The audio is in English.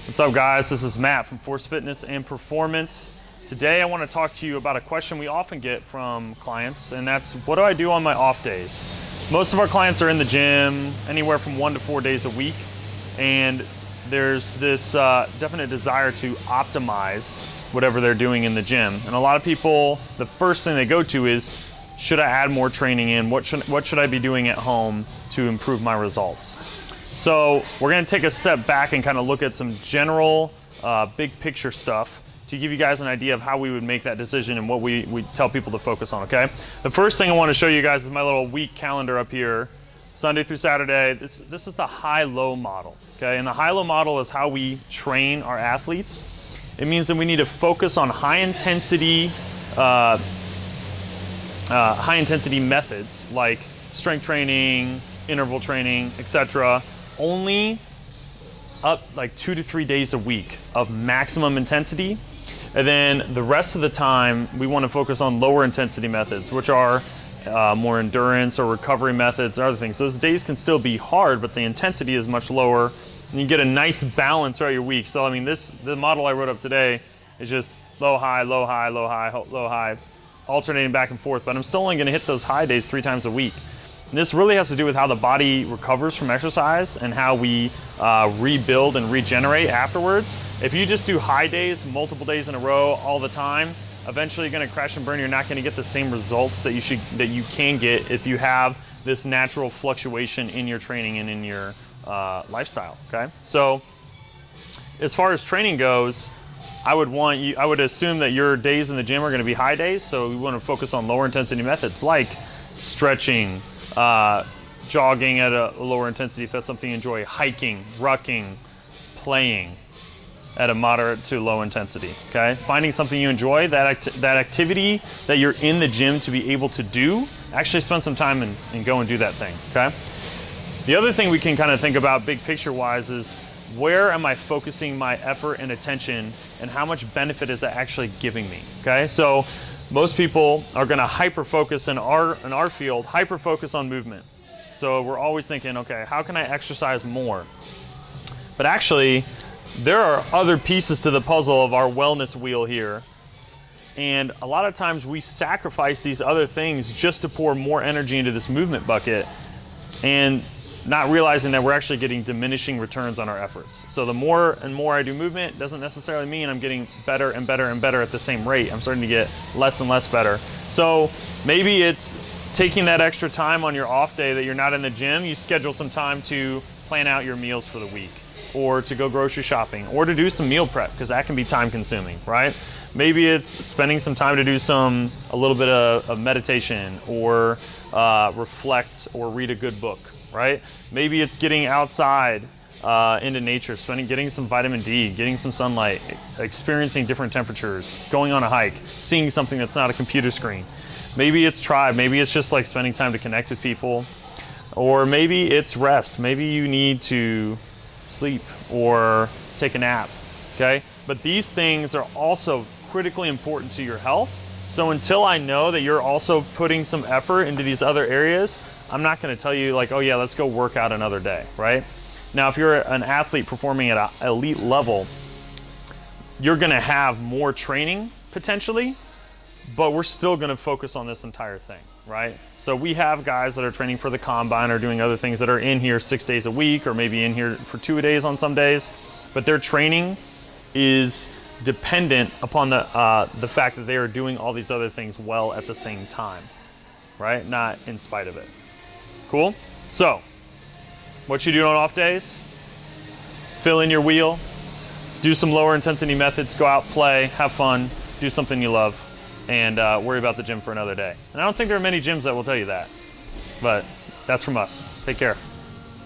What's up, guys? This is Matt from Force Fitness and Performance. Today I want to talk to you about a question we often get from clients, and that's, what do I do on my off days? Most of our clients are in the gym anywhere from 1 to 4 days a week, and there's this definite desire to optimize whatever they're doing in the gym. And a lot of people, the first thing they go to is, should I add more training in? What should I be doing at home to improve my results? So we're going to take a step back and kind of look at some general big picture stuff to give you guys an idea of how we would make that decision and what we tell people to focus on, okay? The first thing I want to show you guys is my little week calendar up here. Sunday through Saturday, this is the high-low model, okay? And the high-low model is how we train our athletes. It means that we need to focus on high-intensity methods like strength training, interval training, etc. Only up like 2 to 3 days a week of maximum intensity. And then the rest of the time, we want to focus on lower intensity methods, which are more endurance or recovery methods and other things. So those days can still be hard, but the intensity is much lower. And you get a nice balance throughout your week. So I mean, the model I wrote up today is just low, high, low, high, low, high, low, high, alternating back and forth. But I'm still only going to hit those high days 3 times a week. And this really has to do with how the body recovers from exercise and how we rebuild and regenerate afterwards. If you just do high days, multiple days in a row, all the time, eventually you're going to crash and burn. You're not going to get the same results that you can get if you have this natural fluctuation in your training and in your lifestyle. Okay, so as far as training goes, I would assume that your days in the gym are going to be high days. So we want to focus on lower intensity methods like stretching, jogging at a lower intensity if that's something you enjoy, hiking, rucking, playing at a moderate to low intensity, okay? Finding something you enjoy, that activity that you're in the gym to be able to do, actually spend some time and go and do that thing, okay? The other thing we can kind of think about big picture wise is, where am I focusing my effort and attention, and how much benefit is that actually giving me, okay? So most people are going to hyper-focus in our field, hyper-focus on movement. So we're always thinking, okay, how can I exercise more? But actually, there are other pieces to the puzzle of our wellness wheel here. And a lot of times we sacrifice these other things just to pour more energy into this movement bucket, and not realizing that we're actually getting diminishing returns on our efforts. So the more and more I do movement doesn't necessarily mean I'm getting better and better and better at the same rate. I'm starting to get less and less better. So maybe it's taking that extra time on your off day that you're not in the gym, you schedule some time to plan out your meals for the week, or to go grocery shopping, or to do some meal prep, because that can be time consuming, right? Maybe it's spending some time to do a little bit of meditation, or reflect, or read a good book, right? Maybe it's getting outside into nature, getting some vitamin D, getting some sunlight, experiencing different temperatures, going on a hike, seeing something that's not a computer screen. Maybe it's tribe, maybe it's just like spending time to connect with people, or maybe it's rest. Maybe you need to sleep or take a nap, okay? But these things are also critically important to your health. So until I know that you're also putting some effort into these other areas, I'm not going to tell you like, oh yeah, let's go work out another day, right? Now, if you're an athlete performing at an elite level, you're going to have more training potentially, but we're still going to focus on this entire thing, right? So we have guys that are training for the combine or doing other things that are in here 6 days a week, or maybe in here for 2 days on some days, but their training is dependent upon the fact that they are doing all these other things well at the same time, right? Not in spite of it. Cool? So, what you do on off days? Fill in your wheel, do some lower intensity methods, go out, play, have fun, do something you love, and worry about the gym for another day. And I don't think there are many gyms that will tell you that, but that's from us. Take care.